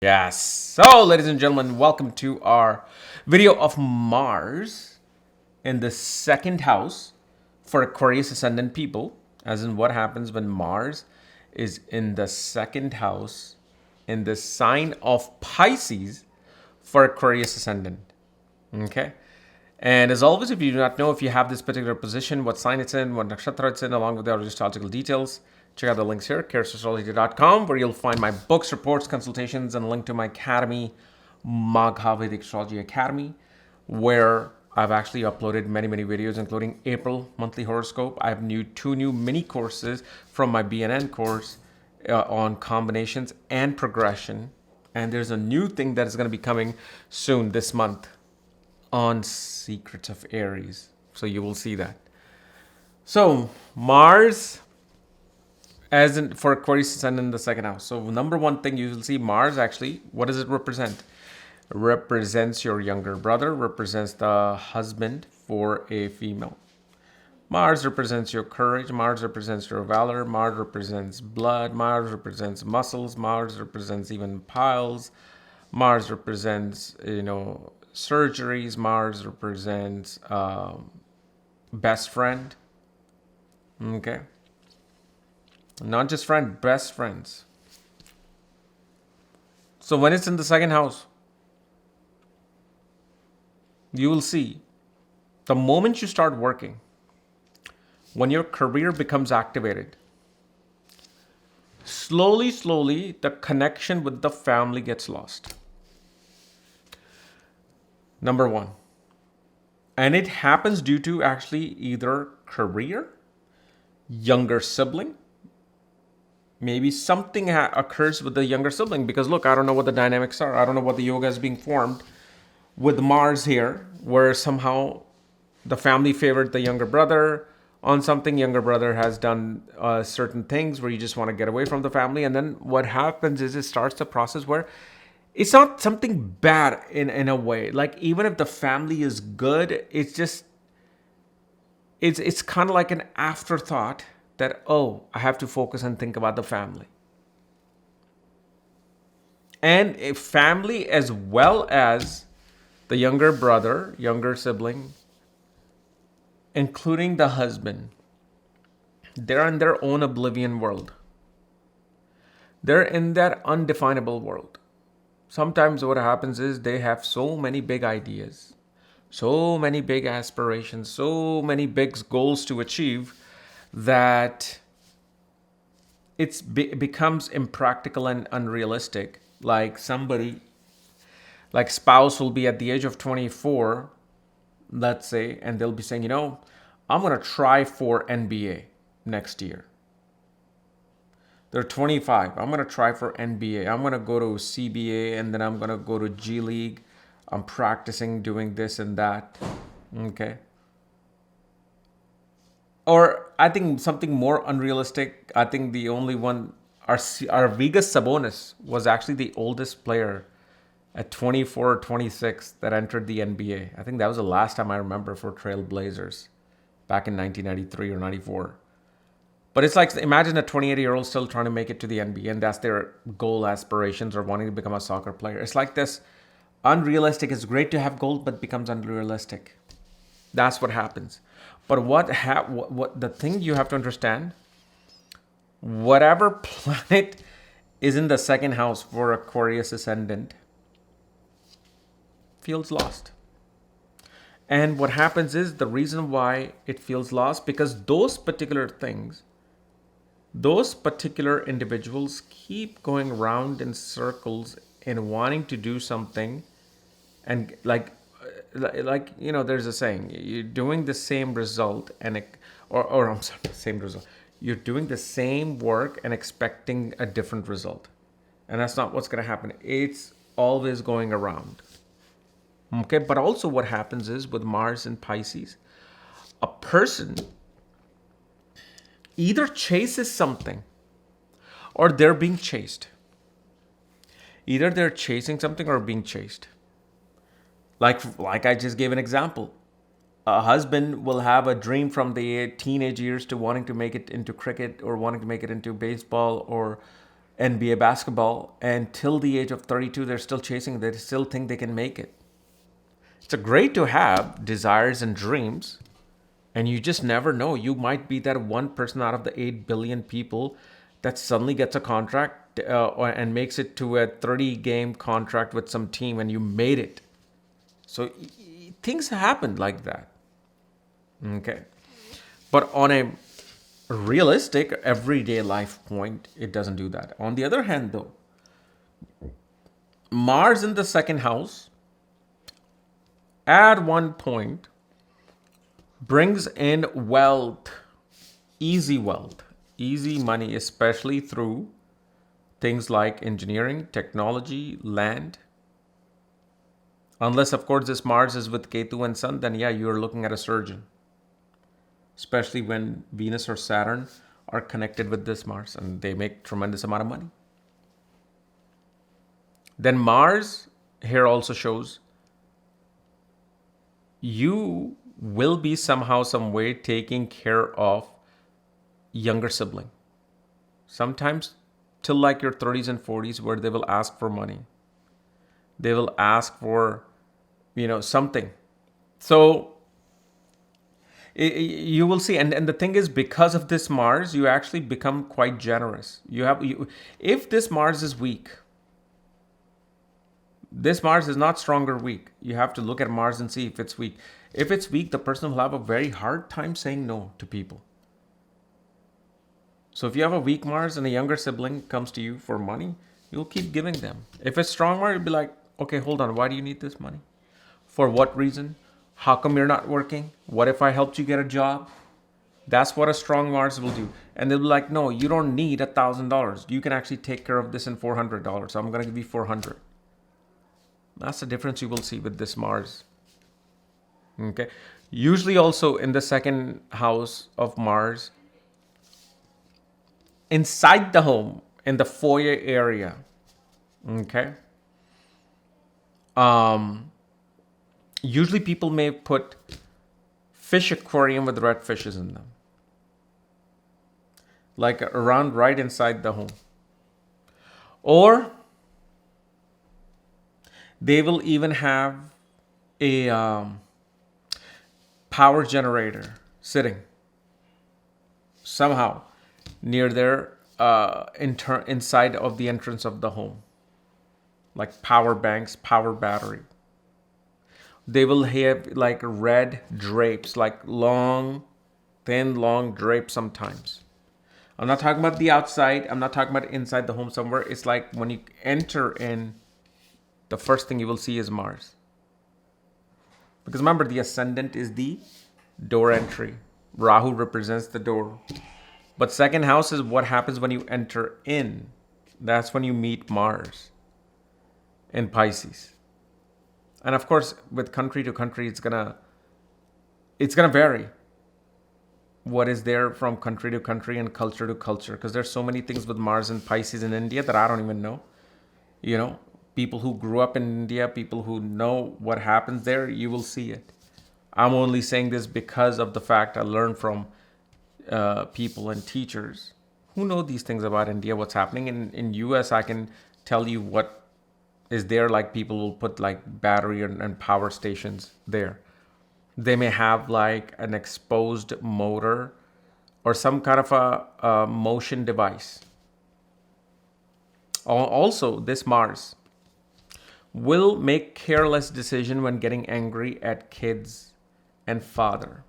Yes. So, ladies and gentlemen, welcome to our video of Mars in the second house for Aquarius ascendant people, as in what happens when Mars is in the second house in the sign of Pisces for Aquarius ascendant. Okay. And as always, if you do not know if you have this particular position, what sign it's in, what nakshatra it's in, along with the other astrological details, check out the links here, astrology.com, where you'll find my books, reports, consultations, and a link to my academy, Maghavedic Astrology Academy, where I've actually uploaded many videos, including April monthly horoscope. I have two new mini courses from my BNN course on combinations and progression. And there's a new thing that is going to be coming soon this month on Secrets of Aries. So you will see that. So Mars, as in for Aquarius ascendant in the second house. So number one thing you will see, Mars actually, what does it represent? It represents your younger brother, represents the husband for a female. Mars represents your courage. Mars represents your valor. Mars represents blood. Mars represents muscles. Mars represents even piles. Mars represents, surgeries. Mars represents best friend. Okay. Not just friend, best friends. So when it's in the second house, you will see the moment you start working, when your career becomes activated, slowly, the connection with the family gets lost. Number one. And it happens due to actually either career, younger sibling, maybe something occurs with the younger sibling. Because look, I don't know what the dynamics are. I don't know what the yoga is being formed with Mars here, where somehow the family favored the younger brother on something. Younger brother has done certain things where you just want to get away from the family. And then what happens is it starts the process where it's not something bad in a way. Like even if the family is good, it's just, it's kind of like an afterthought that, oh, I have to focus and think about the family. And a family as well as the younger brother, younger sibling, including the husband, they're in their own oblivion world. They're in that undefinable world. Sometimes what happens is they have so many big ideas, so many big aspirations, so many big goals to achieve that it becomes impractical and unrealistic. Like somebody, like spouse will be at the age of 24, let's say, and they'll be saying, I'm going to try for NBA next year. They're 25. I'm going to try for NBA. I'm going to go to CBA and then I'm going to go to G League. I'm practicing doing this and that. Okay. Or I think something more unrealistic. I think the only one, our Vigas Sabonis was actually the oldest player at 24 or 26 that entered the NBA. I think that was the last time I remember for Trail Blazers back in 1993 or 94. But it's like, imagine a 28-year-old still trying to make it to the NBA, and that's their goal aspirations or wanting to become a soccer player. It's like this unrealistic. It's great to have goals, but becomes unrealistic. That's what happens. But what the thing you have to understand, whatever planet is in the second house for Aquarius ascendant feels lost. And what happens is the reason why it feels lost, because those particular things, those particular individuals keep going round in circles and wanting to do something. And like there's a saying, you're doing the same result or I'm sorry, same result. You're doing the same work and expecting a different result. And that's not what's going to happen. It's always going around. Okay. But also what happens is with Mars and Pisces, a person either chases something or they're being chased. Either they're chasing something or being chased. Like I just gave an example. A husband will have a dream from the teenage years to wanting to make it into cricket or wanting to make it into baseball or NBA basketball, and till the age of 32, they're still chasing. They still think they can make it. It's a great to have desires and dreams, and you just never know. You might be that one person out of the 8 billion people that suddenly gets a contract and makes it to a 30-game contract with some team, and you made it. So things happen like that. Okay. But on a realistic, everyday life point, it doesn't do that. On the other hand, though, Mars in the second house at one point brings in wealth, easy money, especially through things like engineering, technology, land. Unless, of course, this Mars is with Ketu and Sun, then yeah, you're looking at a surgeon. Especially when Venus or Saturn are connected with this Mars and they make tremendous amount of money. Then Mars here also shows you will be somehow, some way taking care of younger sibling. Sometimes till like your 30s and 40s where they will ask for money. They will ask for, something. So you will see, and the thing is, because of this Mars, you actually become quite generous. If this Mars is weak, this Mars is not strong or weak. You have to look at Mars and see if it's weak. If it's weak, the person will have a very hard time saying no to people. So if you have a weak Mars and a younger sibling comes to you for money, you'll keep giving them. If it's strong Mars, you'll be like, okay, hold on, why do you need this money? For what reason? How come you're not working? What if I helped you get a job? That's what a strong Mars will do. And they'll be like, no, you don't need $1,000. You can actually take care of this in $400. So I'm going to give you $400. That's the difference you will see with this Mars. Okay. Usually also in the second house of Mars, inside the home, in the foyer area. Okay. Usually people may put fish aquarium with red fishes in them. Like around right inside the home. Or they will even have a power generator sitting somehow near their inside of the entrance of the home. Like power banks, power battery. They will have like red drapes, like long, thin, long drapes sometimes. I'm not talking about the outside. I'm not talking about inside the home somewhere. It's like when you enter in, the first thing you will see is Mars. Because remember, the ascendant is the door entry. Rahu represents the door. But second house is what happens when you enter in. That's when you meet Mars in Pisces. And of course, with country to country, it's gonna vary. What is there from country to country and culture to culture? Because there's so many things with Mars and Pisces in India that I don't even know. People who grew up in India, people who know what happens there, you will see it. I'm only saying this because of the fact I learned from people and teachers who know these things about India, what's happening. In US, I can tell you what is there. Like people will put like battery and power stations there. They may have like an exposed motor or some kind of a motion device. Also, this Mars will make careless decision when getting angry at kids and father.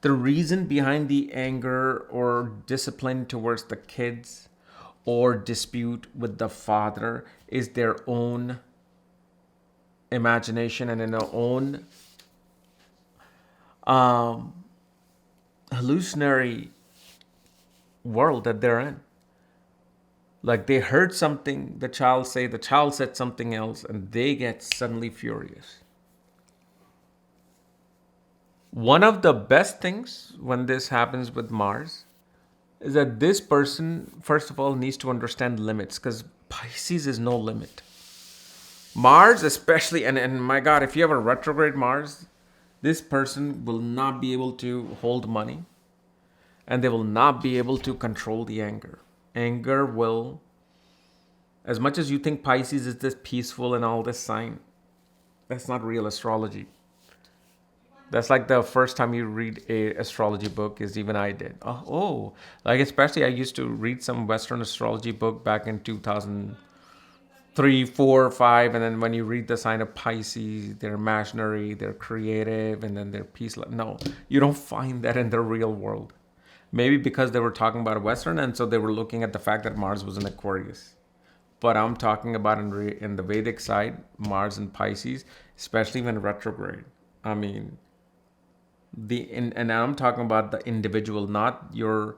The reason behind the anger or discipline towards the kids or dispute with the father is their own imagination and in their own hallucinatory world that they're in. Like they heard something the child said something else, and they get suddenly furious. One of the best things when this happens with Mars is that this person, first of all, needs to understand limits, because Pisces is no limit. Mars especially, and my God, if you have a retrograde Mars, this person will not be able to hold money, and they will not be able to control the anger. Anger will As much as you think Pisces is this peaceful and all this sign, that's not real astrology. That's like the first time you read a astrology book is even I did. Like especially I used to read some Western astrology book back in 2003, 4, 5, and then when you read the sign of Pisces, they're imaginary, they're creative, and then they're peaceful. No, you don't find that in the real world. Maybe because they were talking about Western, and so they were looking at the fact that Mars was in Aquarius. But I'm talking about in the Vedic side, Mars and Pisces, especially when retrograde. I mean, and I'm talking about the individual, not your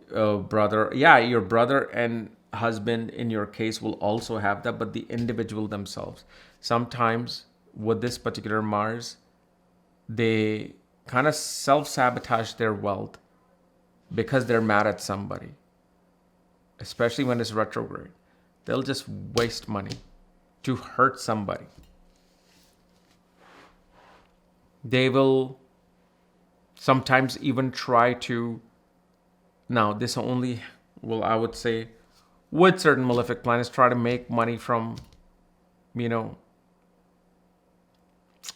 brother. Yeah, your brother and husband in your case will also have that, but the individual themselves. Sometimes with this particular Mars, they kind of self-sabotage their wealth because they're mad at somebody, especially when it's retrograde. They'll just waste money to hurt somebody. They will sometimes even try to, now this only will, I would say, with certain malefic planets, try to make money from,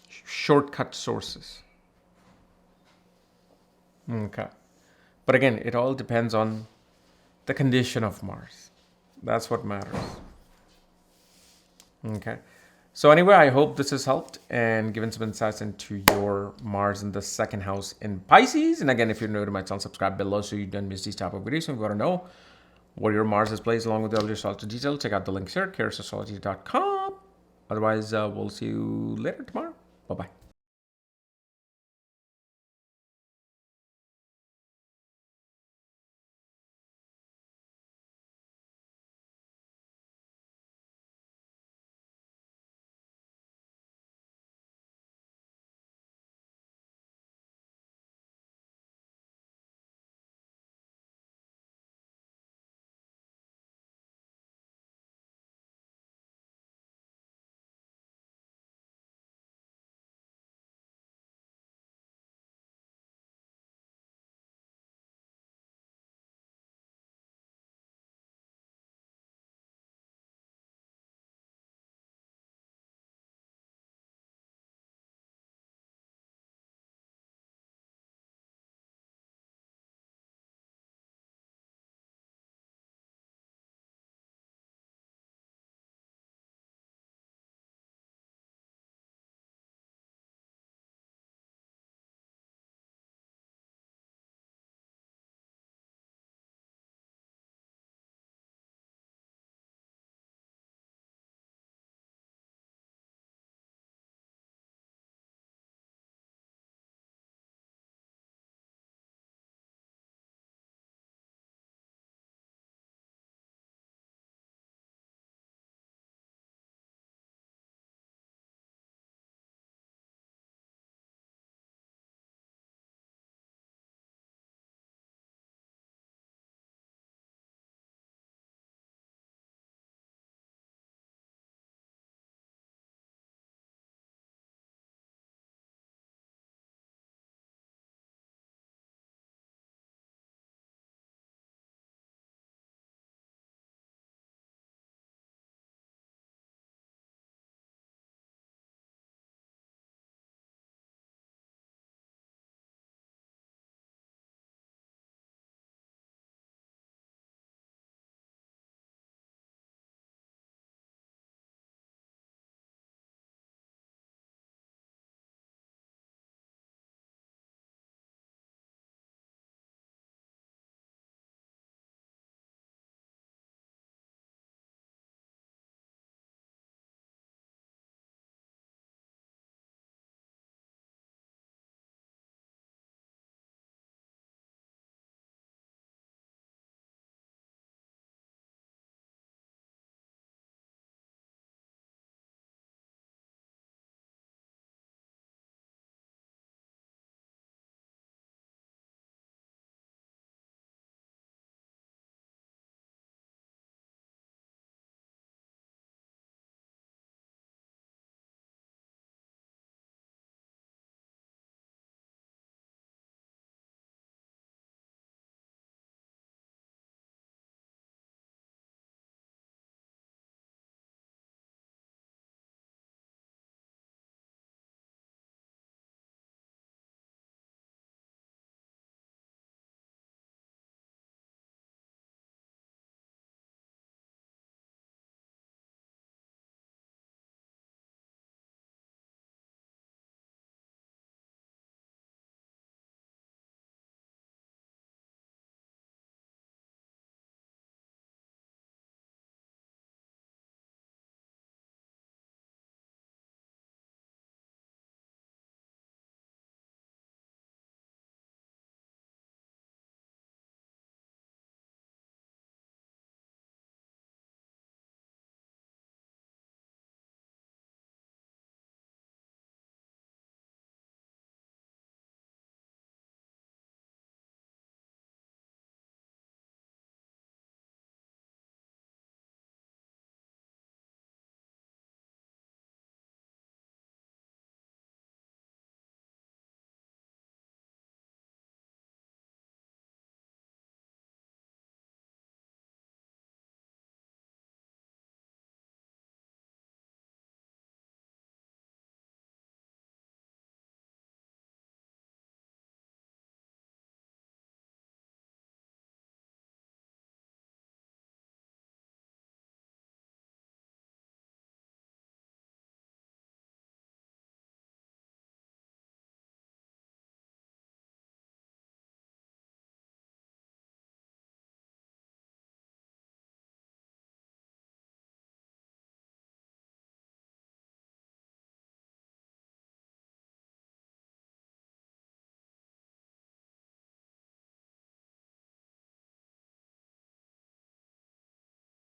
shortcut sources. Okay. But again, it all depends on the condition of Mars. That's what matters. Okay. So anyway, I hope this has helped and given some insights into your Mars in the second house in Pisces. And again, if you're new to my channel, subscribe below so you don't miss these type of videos. So if you want to know where your Mars is placed along with all your astrology details, check out the links here, chaosastrology.com. Otherwise, we'll see you later tomorrow. Bye-bye.